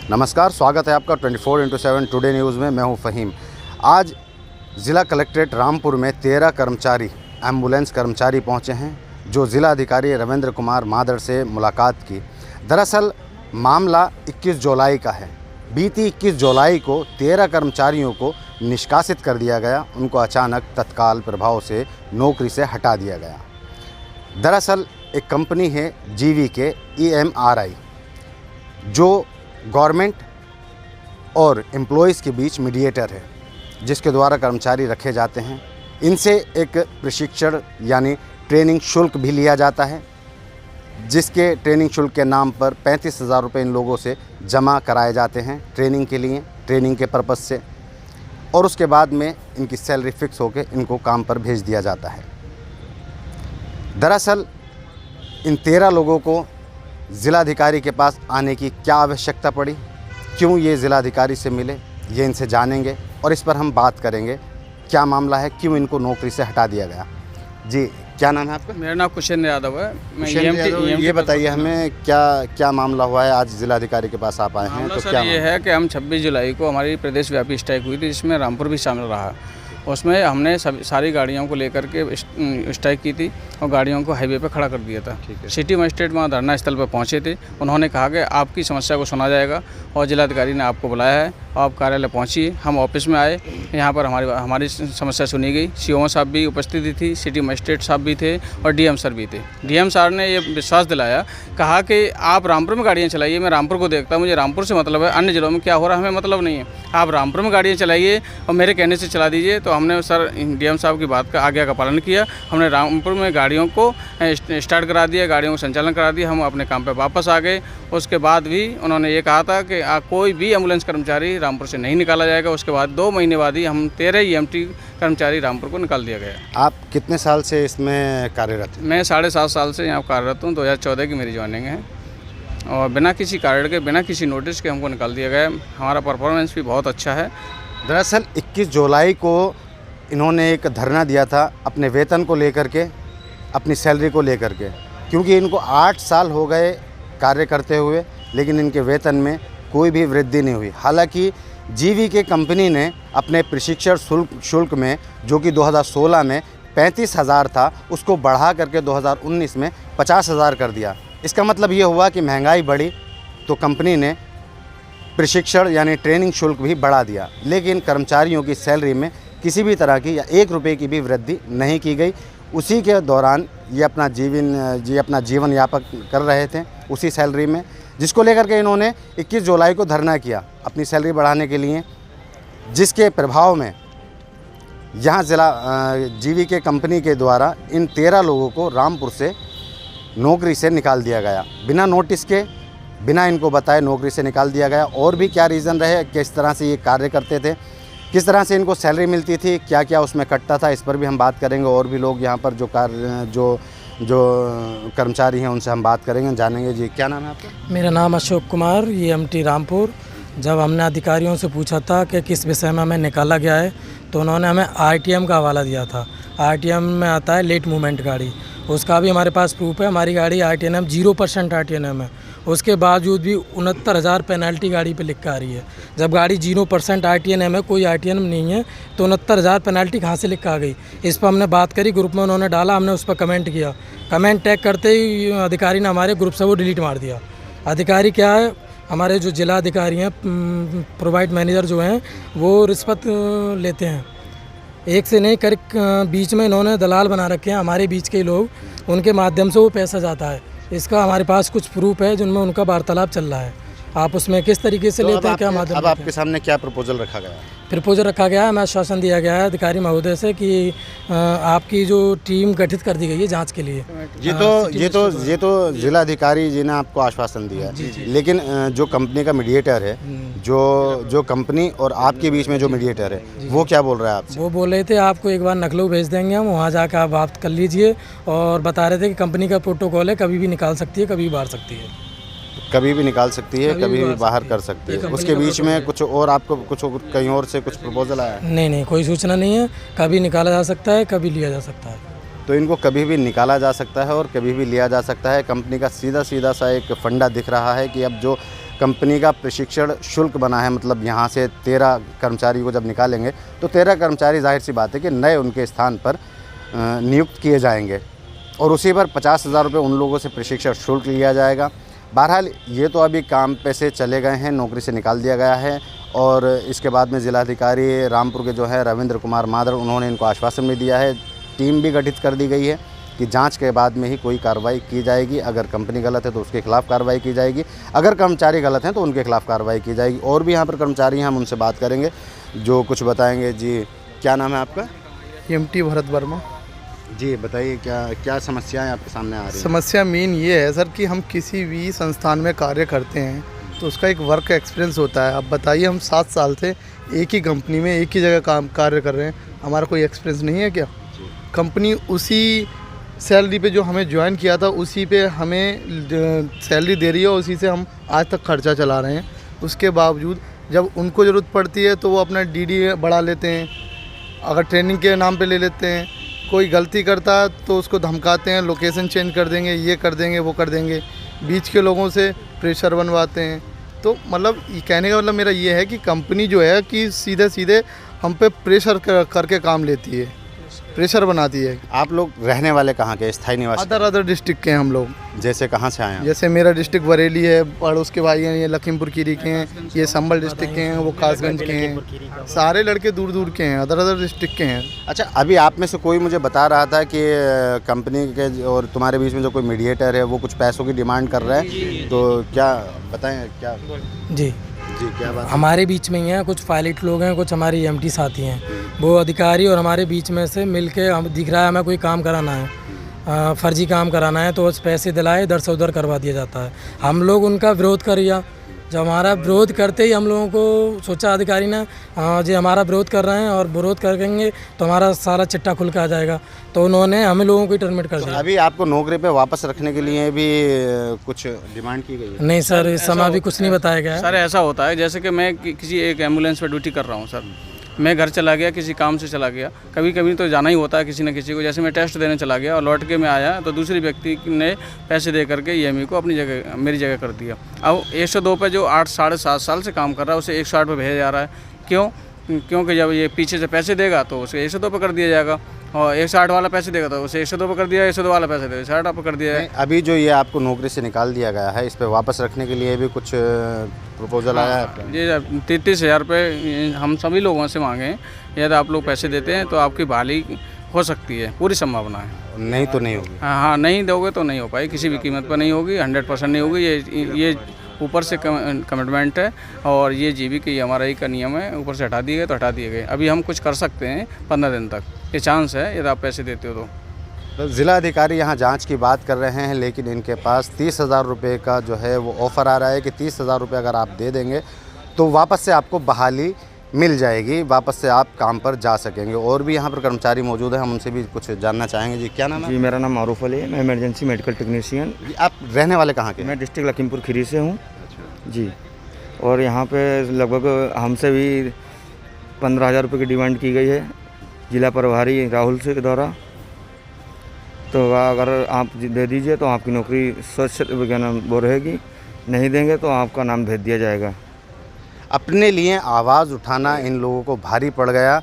नमस्कार, स्वागत है आपका 24x7 टुडे न्यूज़ में। मैं हूं फ़हीम। आज ज़िला कलेक्ट्रेट रामपुर में 13 कर्मचारी एम्बुलेंस कर्मचारी पहुंचे हैं, जो ज़िला अधिकारी रविंद्र कुमार मादड़ से मुलाकात की। दरअसल मामला 21 जुलाई का है। बीती 21 जुलाई को 13 कर्मचारियों को निष्कासित कर दिया गया। उनको अचानक तत्काल प्रभाव से नौकरी से हटा दिया गया। दरअसल एक कंपनी है GVK EMRI, जो गवर्नमेंट और एम्प्लॉइज़ के बीच मीडिएटर है, जिसके द्वारा कर्मचारी रखे जाते हैं। इनसे एक प्रशिक्षण यानी ट्रेनिंग शुल्क भी लिया जाता है, जिसके ट्रेनिंग शुल्क के नाम पर 35,000 रुपये इन लोगों से जमा कराए जाते हैं ट्रेनिंग के लिए, ट्रेनिंग के पर्पज़ से, और उसके बाद में इनकी सैलरी फिक्स होकर इनको काम पर भेज दिया जाता है। दरअसल इन 13 लोगों को ज़िलाधिकारी के पास आने की क्या आवश्यकता पड़ी, क्यों ये ज़िलाधिकारी से मिले, ये इनसे जानेंगे और इस पर हम बात करेंगे। क्या मामला है, क्यों इनको नौकरी से हटा दिया गया। जी, क्या नाम है आपका? मेरा नाम कुशेंद्र यादव है। मैं ये बताइए हमें क्या मामला हुआ है, आज ज़िलाधिकारी के पास आप आए हैं तो क्या ये है कि हम 26 जुलाई को हमारी प्रदेश व्यापी स्ट्राइक हुई थी, जिसमें रामपुर भी शामिल रहा। उसमें हमने सारी गाड़ियों को लेकर के स्ट्राइक की थी और गाड़ियों को हाईवे पर खड़ा कर दिया था। सिटी मजिस्ट्रेट वहाँ धरना स्थल पर पहुँचे थे। उन्होंने कहा कि आपकी समस्या को सुना जाएगा और जिलाधिकारी ने आपको बुलाया है, आप कार्यालय पहुँचिए। हम ऑफिस में आए, यहाँ पर हमारी समस्या सुनी गई। CO साहब भी उपस्थित थी, सिटी मजिस्ट्रेट साहब भी थे और DM सर भी थे। DM सर ने ये विश्वास दिलाया, कहा कि आप रामपुर में गाड़ियाँ चलाइए, मैं रामपुर को देखता हूँ, मुझे रामपुर से मतलब है, अन्य ज़िलों में क्या हो रहा है हमें मतलब नहीं है। आप रामपुर में गाड़ियाँ चलाइए और मेरे कहने से चला दीजिए। तो हमने सर DM साहब की बात का आज्ञा का पालन किया। हमने रामपुर में गाड़ियों को स्टार्ट करा दिया, गाड़ियों को संचालन करा दिया। हम अपने काम पर वापस आ गए। उसके बाद भी उन्होंने ये कहा था कि कोई भी एम्बुलेंस कर्मचारी रामपुर से नहीं निकाला जाएगा। उसके बाद 2 महीने बाद ही हम 13 EMT कर्मचारी रामपुर को निकाल दिया गया। आप कितने साल से इसमें कार्यरत हैं? मैं 7.5 साल से यहाँ कार्यरत हूँ। 2014 की मेरी ज्वाइनिंग है और बिना किसी कारण के, बिना किसी नोटिस के हमको निकाल दिया गया। हमारा परफॉर्मेंस भी बहुत अच्छा है। दरअसल 21 जुलाई को इन्होंने एक धरना दिया था अपने वेतन को लेकर के, अपनी सैलरी को लेकर के, क्योंकि इनको 8 साल हो गए कार्य करते हुए, लेकिन इनके वेतन में कोई भी वृद्धि नहीं हुई। हालांकि GVK कंपनी ने अपने प्रशिक्षण शुल्क में, जो कि 2016 में 35,000 था, उसको बढ़ा करके 2019 में 50,000 कर दिया। इसका मतलब ये हुआ कि महंगाई बढ़ी तो कंपनी ने प्रशिक्षण यानी ट्रेनिंग शुल्क भी बढ़ा दिया, लेकिन कर्मचारियों की सैलरी में किसी भी तरह की या 1 रुपये की भी वृद्धि नहीं की गई। उसी के दौरान ये अपना जीवन यापन कर रहे थे उसी सैलरी में, जिसको लेकर के इन्होंने 21 जुलाई को धरना किया अपनी सैलरी बढ़ाने के लिए, जिसके प्रभाव में यहाँ ज़िला GVK कंपनी के द्वारा इन 13 लोगों को रामपुर से नौकरी से निकाल दिया गया। बिना नोटिस के, बिना इनको बताए नौकरी से निकाल दिया गया। और भी क्या रीज़न रहे, किस तरह से ये कार्य करते थे, किस तरह से इनको सैलरी मिलती थी, क्या क्या उसमें कटता था, इस पर भी हम बात करेंगे। और भी लोग यहाँ पर जो कर्मचारी हैं उनसे हम बात करेंगे, जानेंगे। जी, क्या नाम है आपका? मेरा नाम अशोक कुमार, EMT रामपुर। जब हमने अधिकारियों से पूछा था कि किस विषय में हमें निकाला गया है, तो उन्होंने हमें RTM का हवाला दिया था। RTM में आता है लेट मूवमेंट गाड़ी, उसका भी हमारे पास प्रूफ है। हमारी गाड़ी RTM 0% RTM है, उसके बावजूद भी 69,000 पेनल्टी गाड़ी पे लिख के आ रही है। जब गाड़ी 0% RTM है, कोई RTM नहीं है, तो 69,000 पेनल्टी कहाँ से लिख के आ गई। इस पर हमने बात करी, ग्रुप में उन्होंने डाला, हमने उस पर कमेंट किया। कमेंट टैग करते ही अधिकारी ने हमारे ग्रुप से वो डिलीट मार दिया। अधिकारी क्या है, हमारे जो जिला अधिकारी हैं, प्रोवाइड मैनेजर जो हैं, वो रिश्वत लेते हैं। एक से नहीं कर बीच में इन्होंने दलाल बना रखे हैं, हमारे बीच के लोग, उनके माध्यम से वो पैसा जाता है। इसका हमारे पास कुछ प्रूफ है जिनमें उनका वार्तालाप चल रहा है। आप उसमें किस तरीके से लेते हैं, क्या माध्यम? अब आपके सामने क्या प्रपोजल रखा गया है? प्रपोजल रखा गया है, हमें आश्वासन दिया गया है अधिकारी महोदय से कि आपकी जो टीम गठित कर दी गई है जांच के लिए। ये तो जिलाधिकारी जी ने आपको आश्वासन दिया है, लेकिन जो कंपनी का मीडिएटर है, जो कंपनी और आपके बीच में जो मीडिएटर है, वो क्या बोल रहा है आपसे? वो बोल रहे थे आपको एक बार नकलू भेज देंगे हम, वहाँ जाकर आप बात कर लीजिए, और बता रहे थे कि कंपनी का प्रोटोकॉल है, कभी भी निकाल सकती है, कभी भी बाहर सकती है। कभी भी निकाल सकती है, कभी भी बाहर कर सकती है। उसके बीच में कुछ और आपको कहीं और से कुछ प्रपोजल आया है? नहीं, कोई सूचना नहीं है। कभी निकाला जा सकता है, कभी लिया जा सकता है। तो इनको कभी भी निकाला जा सकता है और कभी भी लिया जा सकता है। कंपनी का सीधा सा एक फंडा दिख रहा है कि अब जो कंपनी का प्रशिक्षण शुल्क बना है, मतलब यहाँ से 13 कर्मचारी को जब निकालेंगे तो 13 कर्मचारी जाहिर सी बात है कि नए उनके स्थान पर नियुक्त किए जाएंगे और उसी पर 50,000 रुपये उन लोगों से प्रशिक्षण शुल्क लिया जाएगा। बहरहाल ये तो अभी काम पे से चले गए हैं, नौकरी से निकाल दिया गया है और इसके बाद में ज़िलाधिकारी रामपुर के जो है रविंद्र कुमार मादर, उन्होंने इनको आश्वासन भी दिया है। टीम भी गठित कर दी गई है कि जांच के बाद में ही कोई कार्रवाई की जाएगी। अगर कंपनी गलत है तो उसके खिलाफ़ कार्रवाई की जाएगी, अगर कर्मचारी गलत हैं तो उनके खिलाफ़ कार्रवाई की जाएगी। और भी यहाँ पर कर्मचारी हैं, हम उनसे बात करेंगे जो कुछ बताएंगे। जी, क्या नाम है आपका? एमटी भरत वर्मा। जी बताइए, क्या समस्याएं आपके सामने आ रही हैं? समस्या मेन ये है सर कि हम किसी भी संस्थान में कार्य करते हैं तो उसका एक वर्क एक्सपीरियंस होता है। अब बताइए, हम 7 साल से एक ही कंपनी में एक ही जगह कार्य कर रहे हैं, हमारा कोई एक्सपीरियंस नहीं है क्या? कंपनी उसी सैलरी पे जो हमें ज्वाइन किया था उसी पे हमें सैलरी दे रही है, उसी से हम आज तक खर्चा चला रहे हैं। उसके बावजूद जब उनको ज़रूरत पड़ती है तो वो अपना डीडी बढ़ा लेते हैं, अगर ट्रेनिंग के नाम पे ले लेते हैं। कोई गलती करता है तो उसको धमकाते हैं, लोकेशन चेंज कर देंगे, ये कर देंगे, वो कर देंगे। बीच के लोगों से प्रेशर बनवाते हैं। तो मतलब कहने का मतलब मेरा ये है कि कंपनी जो है कि सीधे सीधे हम पे प्रेशर करके काम लेती है, प्रेशर बनाती है। आप लोग रहने वाले कहाँ के, स्थायी निवासी? अदर डिस्ट्रिक्ट के हैं हम लोग। जैसे कहाँ से आए हैं? जैसे मेरा डिस्ट्रिक्ट बरेली है, पड़ोस के भाई हैं, ये लखीमपुर खीरी के हैं, ये संभल डिस्ट्रिक्ट के हैं, वो कासगंज के हैं। सारे लड़के दूर दूर के हैं, अदर डिस्ट्रिक्ट के हैं। अच्छा, अभी आप में से कोई मुझे बता रहा था कि कंपनी के और तुम्हारे बीच में जो कोई मीडिएटर है वो कुछ पैसों की डिमांड कर रहा है, तो क्या बताएं? क्या जी क्या बात? हमारे बीच में ही हैं, कुछ पायलट लोग हैं, कुछ हमारे एमटी साथी हैं। वो अधिकारी और हमारे बीच में से मिलके हम दिख रहा है हमें कोई काम कराना है, फर्जी काम कराना है तो उस पैसे दिलाए इधर से उधर करवा दिया जाता है। हम लोग उनका विरोध कर दिया। जब हमारा विरोध करते ही हम लोगों को सोचा अधिकारी ने जी हमारा विरोध कर रहे हैं और विरोध करेंगे तो हमारा सारा चिट्ठा खुल के आ जाएगा, तो उन्होंने हमें लोगों को टर्मिनेट कर दिया। अभी आपको नौकरी पे वापस रखने के लिए भी कुछ डिमांड की गई है? नहीं सर, इस समय अभी कुछ नहीं बताया गया है। सर ऐसा होता है जैसे कि मैं किसी एक एम्बुलेंस पे ड्यूटी कर रहा हूँ सर, मैं घर चला गया, किसी काम से चला गया, कभी कभी तो जाना ही होता है किसी न किसी को। जैसे मैं टेस्ट देने चला गया और लौट के मैं आया तो दूसरी व्यक्ति ने पैसे दे करके ईएमई को अपनी जगह मेरी जगह कर दिया। अब 102 पे जो 8 साढ़े 7 साल से काम कर रहा है उसे 108 पे भेजा जा रहा है। क्यों? क्योंकि जब ये पीछे से पैसे देगा तो उसे 102 पे कर दिया जाएगा और 160 वाला पैसे देगा तो उसे 102 पे कर दिया, 102 वाला पैसे देगा 160 पे कर दिया है। अभी जो ये आपको नौकरी से निकाल दिया गया है, इस पे वापस रखने के लिए भी कुछ प्रपोजल आया है? ये 33,000 रुपये हम सभी लोगों से मांगे हैं। यदि आप लोग पैसे देते हैं तो आपकी बहाली हो सकती है, पूरी संभावना है। नहीं तो नहीं होगी? हाँ, नहीं दोगे तो नहीं हो पाई, किसी भी कीमत पर नहीं होगी, 100% नहीं होगी। ये ऊपर से कमिटमेंट है और ये जीबी हमारा ही का नियम है, ऊपर से हटा दिए गए तो हटा दिए गए। अभी हम कुछ कर सकते हैं 15 दिन तक, ये चांस है यदि आप पैसे देते हो तो। ज़िला अधिकारी यहाँ जांच की बात कर रहे हैं, लेकिन इनके पास 30,000 रुपये का जो है वो ऑफ़र आ रहा है कि 30,000 रुपये अगर आप दे देंगे तो वापस से आपको बहाली मिल जाएगी, वापस से आप काम पर जा सकेंगे। और भी यहाँ पर कर्मचारी मौजूद हैं, हम उनसे भी कुछ जानना चाहेंगे। जी क्या नाम है? जी मेरा नाम मारूफ अली है, मैं इमरजेंसी मेडिकल टेक्नीशियन। आप रहने वाले कहाँ के? मैं डिस्ट्रिक्ट लखीमपुर खीरी से हूँ जी। और यहाँ पे लगभग हमसे भी 15,000 रुपये की डिमांड की गई है जिला प्रभारी राहुल से के द्वारा। तो अगर आप दे दीजिए तो आपकी नौकरी स्वच्छ क्या नाम वो रहेगी, नहीं देंगे तो आपका नाम भेज दिया जाएगा। अपने लिए आवाज़ उठाना इन लोगों को भारी पड़ गया।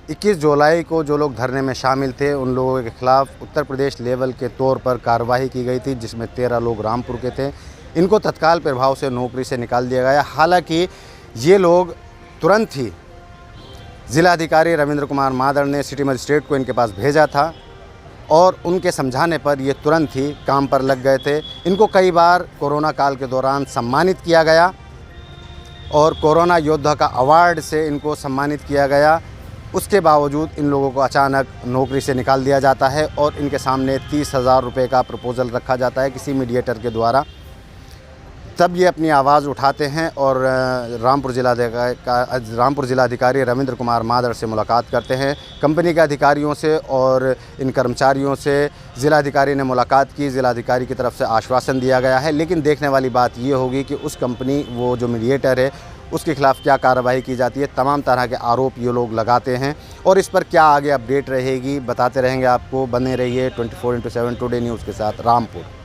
21 जुलाई को जो लोग धरने में शामिल थे उन लोगों के खिलाफ़ उत्तर प्रदेश लेवल के तौर पर कार्रवाई की गई थी, जिसमें 13 लोग रामपुर के थे। इनको तत्काल प्रभाव से नौकरी से निकाल दिया गया। हालांकि ये लोग तुरंत ही ज़िलाधिकारी रविंद्र कुमार मादर ने सिटी मजिस्ट्रेट को इनके पास भेजा था और उनके समझाने पर ये तुरंत ही काम पर लग गए थे। इनको कई बार कोरोना काल के दौरान सम्मानित किया गया और कोरोना योद्धा का अवार्ड से इनको सम्मानित किया गया। उसके बावजूद इन लोगों को अचानक नौकरी से निकाल दिया जाता है और इनके सामने 30,000 रुपये का प्रपोज़ल रखा जाता है किसी मीडिएटर के द्वारा। तब ये अपनी आवाज़ उठाते हैं और रामपुर जिलाधिकारी रविंद्र कुमार मादर से मुलाकात करते हैं। कंपनी के अधिकारियों से और इन कर्मचारियों से ज़िलाधिकारी ने मुलाकात की। ज़िलाधिकारी की तरफ से आश्वासन दिया गया है, लेकिन देखने वाली बात ये होगी कि उस कंपनी वो जो मीडिएटर है उसके खिलाफ़ क्या कार्रवाई की जाती है। तमाम तरह के आरोप ये लोग लगाते हैं और इस पर क्या आगे अपडेट रहेगी बताते रहेंगे आपको। बने रहिए 24/7 टुडे न्यूज़ के साथ। रामपुर।